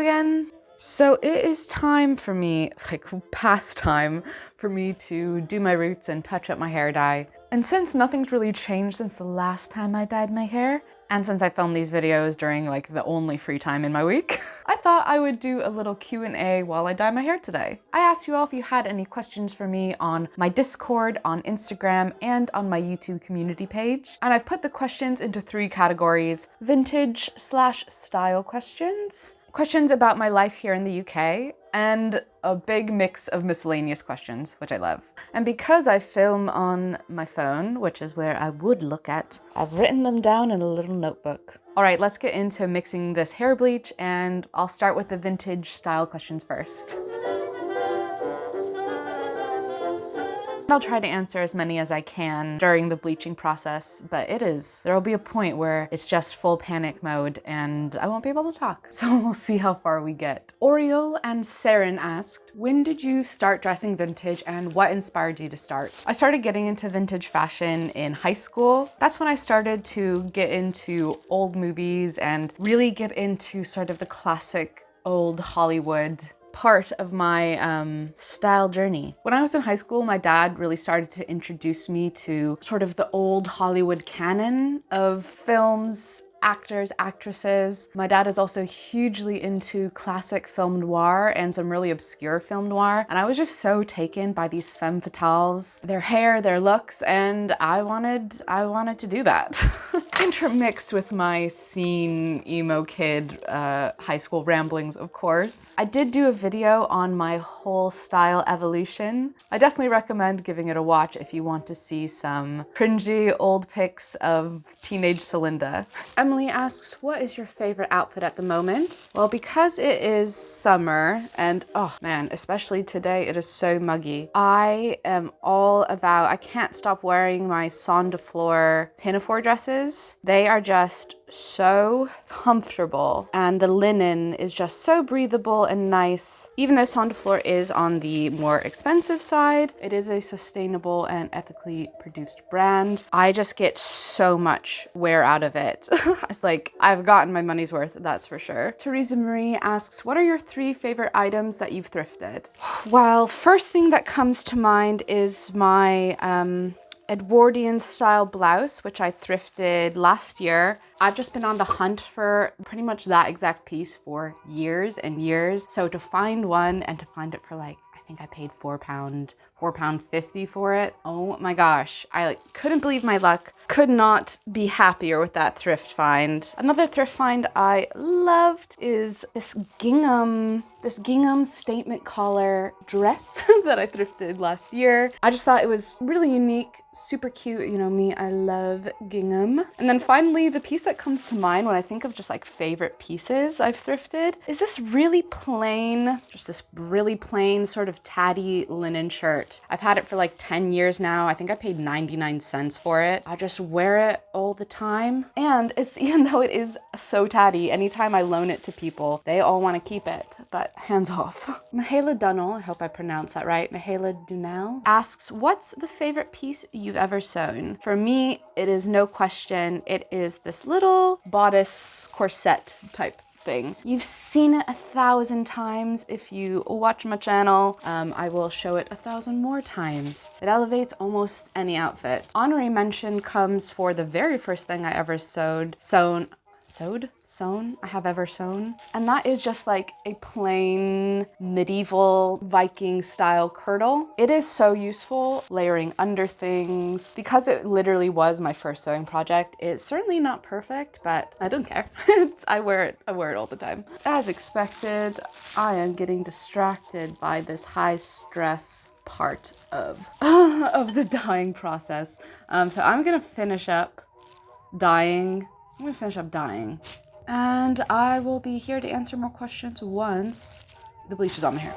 again. So it is time for me, like past time, for me to do my roots and touch up my hair dye. And since nothing's really changed since the last time I dyed my hair, and since I filmed these videos during like the only free time in my week, I thought I would do a little Q&A while I dye my hair today. I asked you all if you had any questions for me on my Discord, on Instagram, and on my YouTube community page. And I've put the questions into 3 categories: vintage/style questions, questions about my life here in the UK, and a big mix of miscellaneous questions, which I love. And because I film on my phone, which is where I would look at, I've written them down in a little notebook. All right, let's get into mixing this hair bleach, and I'll start with the vintage style questions first. I'll try to answer as many as I can during the bleaching process, but there'll be a point where it's just full panic mode and I won't be able to talk. So we'll see how far we get. Oriole and Saren asked, when did you start dressing vintage and what inspired you to start? I started getting into vintage fashion in high school. That's when I started to get into old movies and really get into sort of the classic old Hollywood part of my style journey. When I was in high school, my dad really started to introduce me to sort of the old Hollywood canon of films, actors, actresses. My dad is also hugely into classic film noir and some really obscure film noir. And I was just so taken by these femme fatales, their hair, their looks, and I wanted to do that. Intermixed with my scene emo kid high school ramblings, of course. I did do a video on my whole style evolution. I definitely recommend giving it a watch if you want to see some cringy old pics of teenage Salinda. Emily asks, what is your favorite outfit at the moment? Well, because it is summer and oh man, especially today, it is so muggy. I am all about, I can't stop wearing my Son de Fleur pinafore dresses. They are just so comfortable and the linen is just so breathable and nice. Even though Son de Fleur is on the more expensive side, it is a sustainable and ethically produced brand. I just get so much wear out of it. It's like, I've gotten my money's worth, that's for sure. Teresa Marie asks, what are your 3 favorite items that you've thrifted? Well, first thing that comes to mind is my Edwardian style blouse, which I thrifted last year. I've just been on the hunt for pretty much that exact piece for years and years. So to find one and to find it for like, I think I paid £4.50 for it. Oh my gosh. I couldn't believe my luck. Could not be happier with that thrift find. Another thrift find I loved is this gingham statement collar dress that I thrifted last year. I just thought it was really unique, super cute. You know me, I love gingham. And then finally, the piece that comes to mind when I think of just like favorite pieces I've thrifted is this really plain sort of tatty linen shirt. I've had it for like 10 years now. I think I paid 99 cents for it. I just wear it all the time. And even though it is so tatty, anytime I loan it to people, they all want to keep it, but hands off. Mihaela Dunnell, I hope I pronounced that right, Mihaela Dunnell, asks, what's the favorite piece you've ever sewn? For me, it is no question. It is this little bodice corset type thing. You've seen it 1,000 times. If you watch my channel, I will show it 1,000 more times. It elevates almost any outfit. Honorary mention comes for the very first thing I ever I have ever sewn. And that is just like a plain medieval Viking style kirtle. It is so useful layering under things. Because it literally was my first sewing project, it's certainly not perfect, but I don't care. I wear it all the time. As expected, I am getting distracted by this high stress part of the dyeing process. So I'm gonna finish up dyeing. And I will be here to answer more questions once the bleach is on my hair.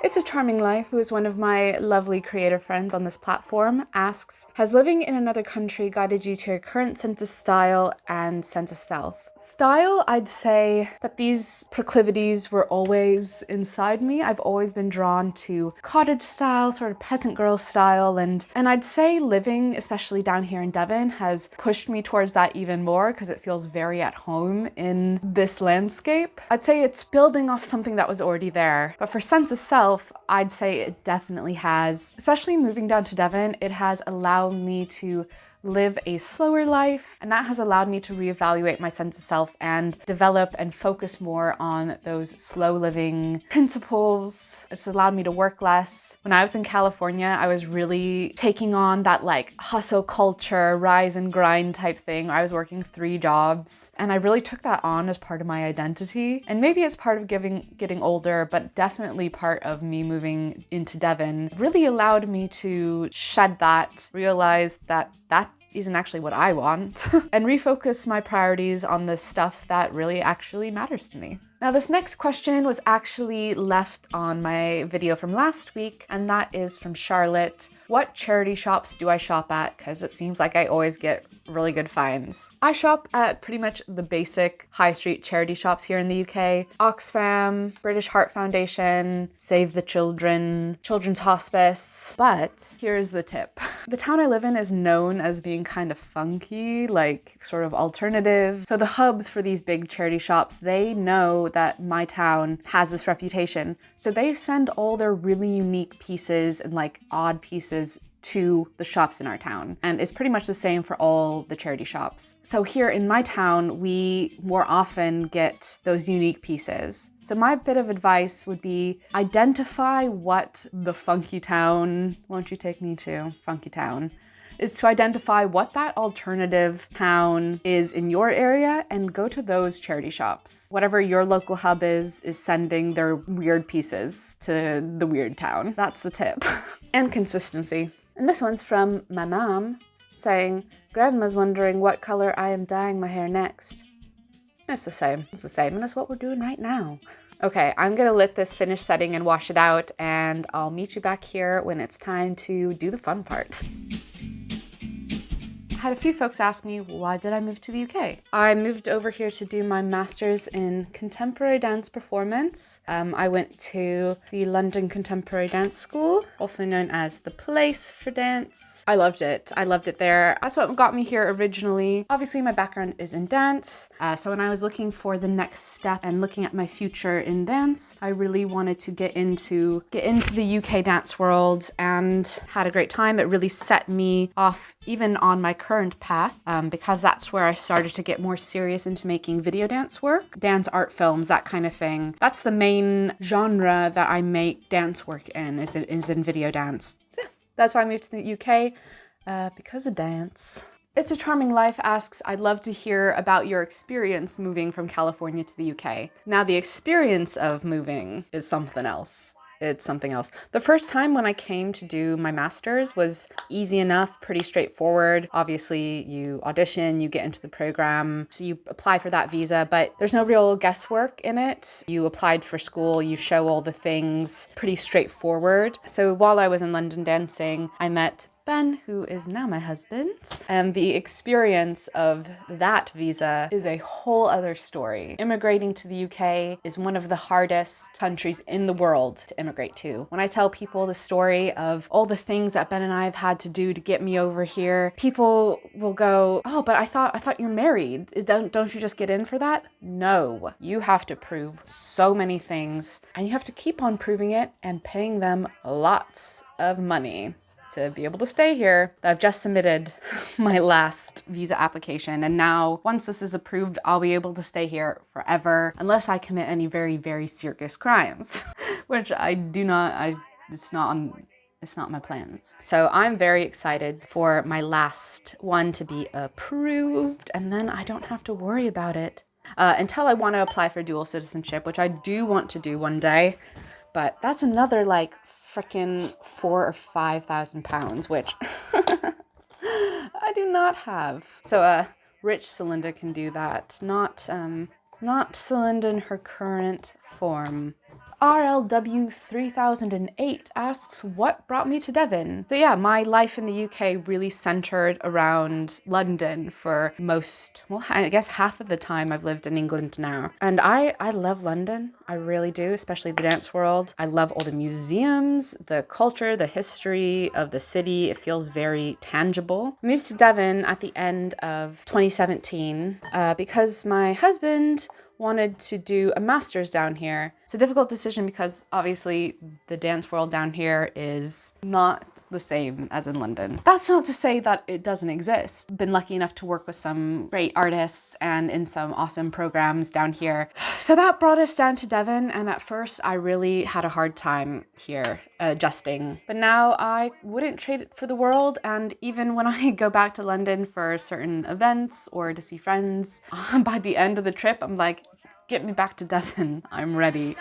It's a Charming Life, who is one of my lovely creator friends on this platform, asks, has living in another country guided you to your current sense of style and sense of self? Style, I'd say that these proclivities were always inside me. I've always been drawn to cottage style, sort of peasant girl style, and I'd say living, especially down here in Devon, has pushed me towards that even more because it feels very at home in this landscape. I'd say it's building off something that was already there, but for sense of self, I'd say it definitely has. Especially moving down to Devon, it has allowed me to live a slower life, and that has allowed me to reevaluate my sense of self and develop and focus more on those slow living principles. It's allowed me to work less. When I was in California, I was really taking on that like hustle culture, rise and grind type thing. I was working 3 jobs, and I really took that on as part of my identity. And maybe it's part of getting older, but definitely part of me moving into Devon really allowed me to shed that, realize that isn't actually what I want, and refocus my priorities on the stuff that really actually matters to me. Now, this next question was actually left on my video from last week, and that is from Charlotte. What charity shops do I shop at? Because it seems like I always get really good finds. I shop at pretty much the basic high street charity shops here in the UK. Oxfam, British Heart Foundation, Save the Children, Children's Hospice. But here's the tip. The town I live in is known as being kind of funky, like sort of alternative. So the hubs for these big charity shops, they know that my town has this reputation. So they send all their really unique pieces and like odd pieces to the shops in our town. And it's pretty much the same for all the charity shops. So here in my town, we more often get those unique pieces. So my bit of advice would be identify what the funky town, won't you take me to funky town, is to identify what that alternative town is in your area and go to those charity shops. Whatever your local hub is sending their weird pieces to the weird town. That's the tip. And consistency. And this one's from my mom saying, Grandma's wondering what color I am dyeing my hair next. It's the same. It's the same, and it's what we're doing right now. Okay, I'm gonna let this finish setting and wash it out, and I'll meet you back here when it's time to do the fun part. I had a few folks ask me, why did I move to the UK? I moved over here to do my master's in contemporary dance performance. I went to the London Contemporary Dance School, also known as the Place for Dance. I loved it. I loved it there. That's what got me here originally. Obviously, my background is in dance. So when I was looking for the next step and looking at my future in dance, I really wanted to get into the UK dance world and had a great time. It really set me off even on my current path, because that's where I started to get more serious into making video dance work, dance art films, that kind of thing. That's the main genre that I make dance work in, is in video dance. Yeah, that's why I moved to the UK, because of dance. It's a Charming Life asks, I'd love to hear about your experience moving from California to the UK. Now, the experience of moving is something else. It's something else. The first time when I came to do my master's was easy enough, pretty straightforward. Obviously, you audition, you get into the program, so you apply for that visa, but there's no real guesswork in it. You applied for school, you show all the things, pretty straightforward. So while I was in London dancing, I met Ben, who is now my husband, and the experience of that visa is a whole other story. Immigrating to the UK is one of the hardest countries in the world to immigrate to. When I tell people the story of all the things that Ben and I have had to do to get me over here, people will go, oh, but I thought you're married. Don't you just get in for that? No, you have to prove so many things, and you have to keep on proving it and paying them lots of money to be able to stay here. I've just submitted my last visa application, and now once this is approved, I'll be able to stay here forever unless I commit any very, very serious crimes, which it's not my plans. So I'm very excited for my last one to be approved, and then I don't have to worry about it until I want to apply for dual citizenship, which I do want to do one day, but that's another like freaking £4,000 or £5,000, which I do not have. So rich Salinda can do that, not Salinda in her current form. RLW 3008 asks, what brought me to Devon? So yeah, my life in the UK really centered around London for most, well, I guess half of the time I've lived in England now. And I love London. I really do, especially the dance world. I love all the museums, the culture, the history of the city. It feels very tangible. I moved to Devon at the end of 2017 because my husband wanted to do a master's down here. It's a difficult decision because obviously the dance world down here is not the same as in London. That's not to say that it doesn't exist. Been lucky enough to work with some great artists and in some awesome programs down here. So that brought us down to Devon, and at first I really had a hard time here adjusting. But now I wouldn't trade it for the world, and even when I go back to London for certain events or to see friends, by the end of the trip I'm like, get me back to Devon. I'm ready.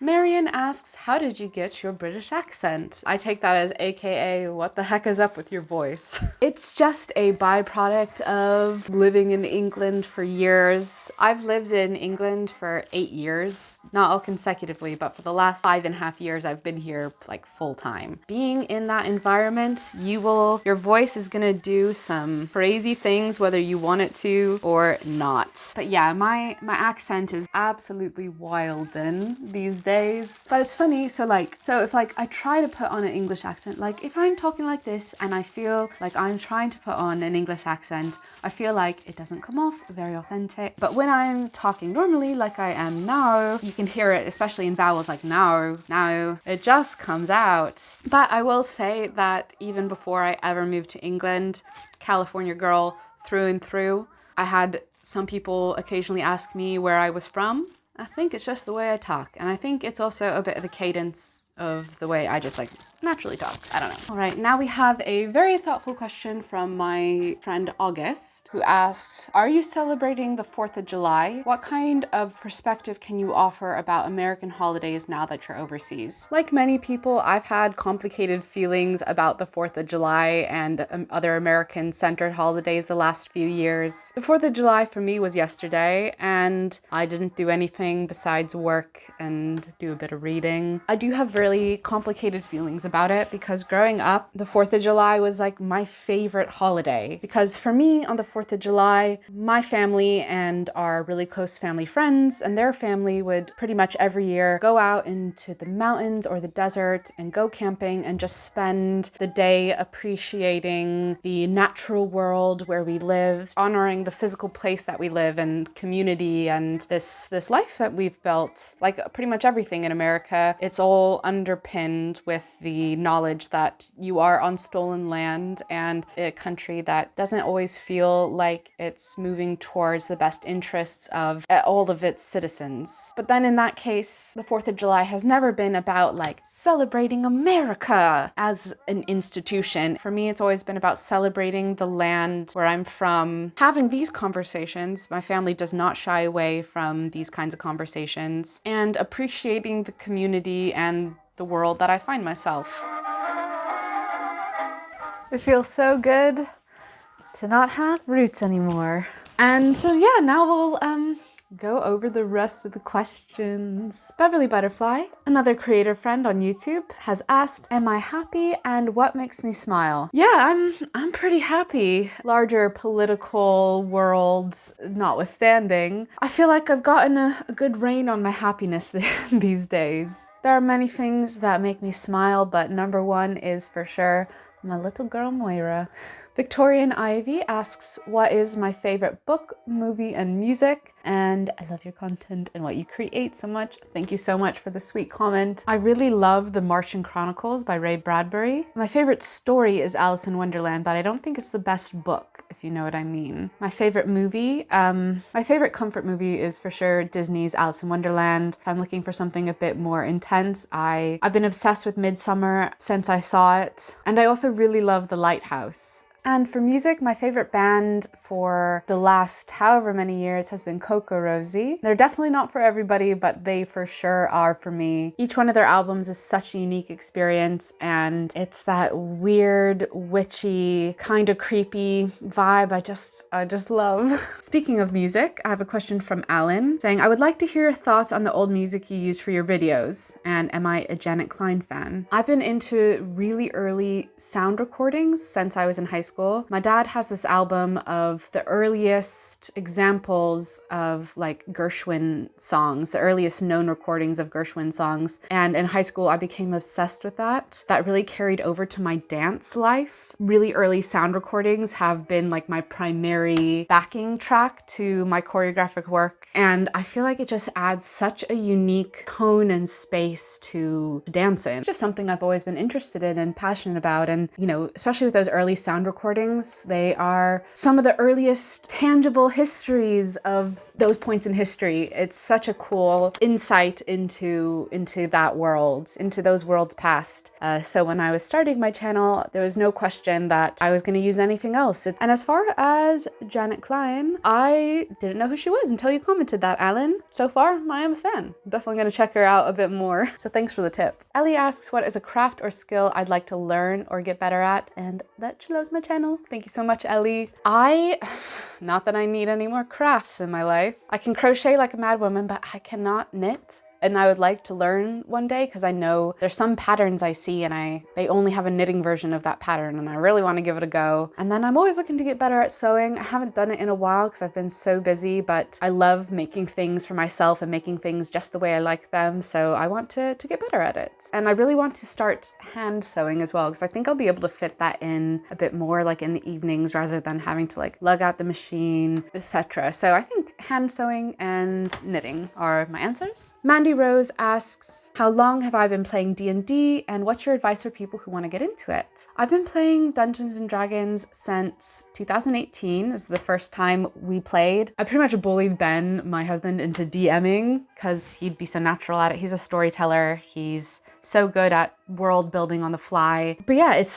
Marion asks, how did you get your British accent? I take that as AKA, what the heck is up with your voice? It's just a byproduct of living in England for years. I've lived in England for 8 years, not all consecutively, but for the last 5.5 years, I've been here like full time. Being in that environment, your voice is gonna do some crazy things, whether you want it to or not. But yeah, my accent is absolutely wild these days. But it's funny, so if I try to put on an English accent, like if I'm talking like this and I feel like I'm trying to put on an English accent, I feel like it doesn't come off very authentic. But when I'm talking normally like I am now, you can hear it, especially in vowels like now, it just comes out. But I will say that even before I ever moved to England, California girl through and through, I had some people occasionally ask me where I was from. I think it's just the way I talk, and I think it's also a bit of the cadence of the way I just naturally talk. I don't know. All right, now we have a very thoughtful question from my friend August, who asks, are you celebrating the 4th of July? What kind of perspective can you offer about American holidays now that you're overseas? Like many people, I've had complicated feelings about the 4th of July and other American-centered holidays the last few years. The 4th of July for me was yesterday, and I didn't do anything besides work and do a bit of reading. I do have really complicated feelings about it because growing up, the 4th of July was like my favorite holiday. Because for me, on the 4th of July, my family and our really close family friends and their family would pretty much every year go out into the mountains or the desert and go camping and just spend the day appreciating the natural world where we live, honoring the physical place that we live and community and this life that we've built. Like pretty much everything in America, it's all underpinned with the knowledge that you are on stolen land and a country that doesn't always feel like it's moving towards the best interests of all of its citizens. But then in that case, the 4th of July has never been about celebrating America as an institution. For me, it's always been about celebrating the land where I'm from. Having these conversations, my family does not shy away from these kinds of conversations, and appreciating the community and the world that I find myself. It feels so good to not have roots anymore. And so yeah, now we'll go over the rest of the questions. Beverly Butterfly, another creator friend on YouTube, has asked, am I happy and what makes me smile? Yeah, I'm pretty happy. Larger political worlds notwithstanding, I feel like I've gotten a good rein on my happiness these days. There are many things that make me smile, but number one is for sure my little girl Moira. Victorian Ivy asks, what is my favorite book, movie, and music? And I love your content and what you create so much. Thank you so much for the sweet comment. I really love The Martian Chronicles by Ray Bradbury. My favorite story is Alice in Wonderland, but I don't think it's the best book, if you know what I mean. My favorite movie, my favorite comfort movie is for sure Disney's Alice in Wonderland. If I'm looking for something a bit more intense, I've been obsessed with Midsummer since I saw it. And I also really love The Lighthouse. And for music, my favorite band for the last however many years has been Coco Rosie. They're definitely not for everybody, but they for sure are for me. Each one of their albums is such a unique experience, and it's that weird, witchy, kind of creepy vibe I just love. Speaking of music, I have a question from Alan saying, I would like to hear your thoughts on the old music you use for your videos, and am I a Janet Klein fan? I've been into really early sound recordings since I was in high school. My dad has this album of the earliest examples of like Gershwin songs, the earliest known recordings of Gershwin songs. And in high school, I became obsessed with that. That really carried over to my dance life. Really early sound recordings have been like my primary backing track to my choreographic work. And I feel like it just adds such a unique tone and space to dancing. It's just something I've always been interested in and passionate about. And, you know, especially with those early sound recordings, they are some of the earliest tangible histories of those points in history. It's such a cool insight into that world, into those worlds past. So when I was starting my channel, there was no question that I was going to use anything else. And as far as Janet Klein, I didn't know who she was until you commented that, Alan. So far, I am a fan. I'm definitely going to check her out a bit more. So thanks for the tip. Ellie asks, what is a craft or skill I'd like to learn or get better at? And that she loves my channel. Thank you so much, Ellie. Not that I need any more crafts in my life. I can crochet like a mad woman, but I cannot knit. And I would like to learn one day because I know there's some patterns I see and they only have a knitting version of that pattern and I really want to give it a go. And then I'm always looking to get better at sewing. I haven't done it in a while because I've been so busy, but I love making things for myself and making things just the way I like them. So I want to get better at it. And I really want to start hand sewing as well because I think I'll be able to fit that in a bit more like in the evenings rather than having to like lug out the machine, etc. So I think hand sewing and knitting are my answers. Mandy Rose asks, how long have I been playing D&D and what's your advice for people who want to get into it? I've been playing Dungeons and Dragons since 2018. This is the first time we played. I pretty much bullied Ben, my husband, into DMing because he'd be so natural at it. He's a storyteller. He's so good at world building on the fly. But yeah, it's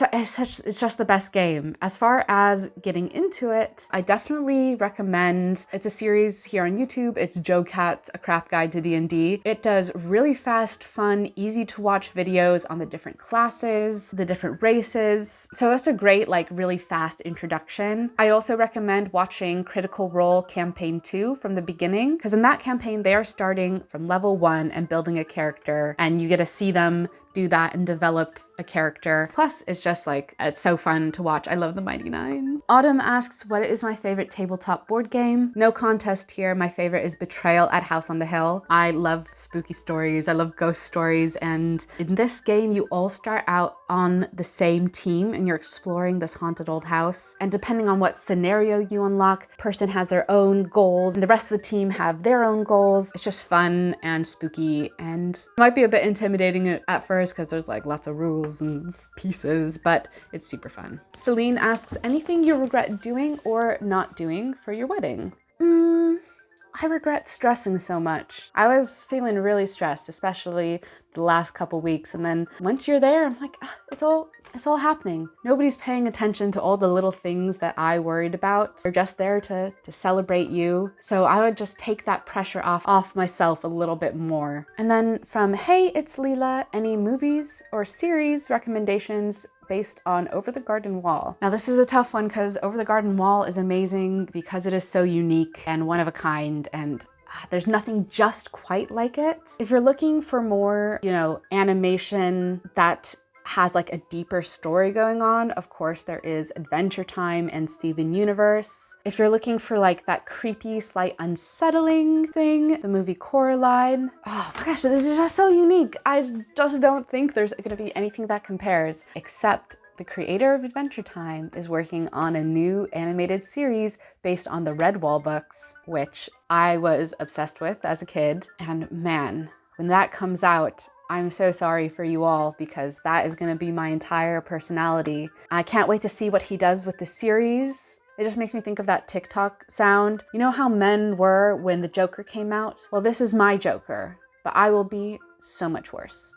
just the best game. As far as getting into it, I definitely recommend, it's a series here on YouTube. It's Joe Cat's A Crap Guide to D&D. It does really fast, fun, easy to watch videos on the different classes, the different races. So that's a great, like really fast introduction. I also recommend watching Critical Role Campaign 2 from the beginning, because in that campaign, they are starting from level 1 and building a character, and you get to see them do that and develop a character. Plus, it's just like, it's so fun to watch. I love the Mighty Nine. Autumn asks, what is my favorite tabletop board game? No contest here. My favorite is Betrayal at House on the Hill. I love spooky stories. I love ghost stories. And in this game, you all start out on the same team and you're exploring this haunted old house. And depending on what scenario you unlock, person has their own goals and the rest of the team have their own goals. It's just fun and spooky and it might be a bit intimidating at first because there's like lots of rules and pieces, but it's super fun. Celine asks, anything you regret doing or not doing for your wedding? I regret stressing so much. I was feeling really stressed, especially the last couple weeks. And then once you're there, I'm like, it's all happening. Nobody's paying attention to all the little things that I worried about. They're just there to celebrate you. So I would just take that pressure off myself a little bit more. And then from, hey, it's Leela, any movies or series recommendations based on Over the Garden Wall? Now this is a tough one because Over the Garden Wall is amazing because it is so unique and one of a kind, and there's nothing just quite like it. If you're looking for more, animation that has like a deeper story going on, of course there is Adventure Time and Steven Universe. If you're looking for like that creepy, slight unsettling thing, the movie Coraline. Oh my gosh, this is just so unique. I just don't think there's gonna be anything that compares, except the creator of Adventure Time is working on a new animated series based on the Redwall books, which I was obsessed with as a kid. And man, when that comes out, I'm so sorry for you all because that is going to be my entire personality. I can't wait to see what he does with the series. It just makes me think of that TikTok sound. You know how men were when the Joker came out? Well, this is my Joker, but I will be so much worse.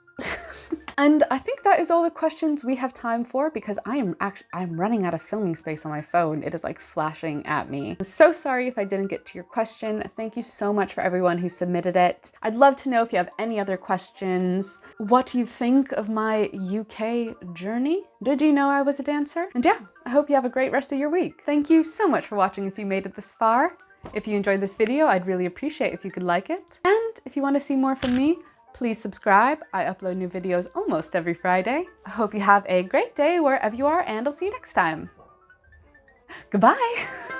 And I think that is all the questions we have time for, because I'm running out of filming space on my phone. It is like flashing at me. I'm so sorry if I didn't get to your question. Thank you so much for everyone who submitted it. I'd love to know if you have any other questions. What do you think of my UK journey? Did you know I was a dancer? And yeah, I hope you have a great rest of your week. Thank you so much for watching if you made it this far. If you enjoyed this video, I'd really appreciate if you could like it. And if you want to see more from me, please subscribe. I upload new videos almost every Friday. I hope you have a great day wherever you are, and I'll see you next time. Goodbye.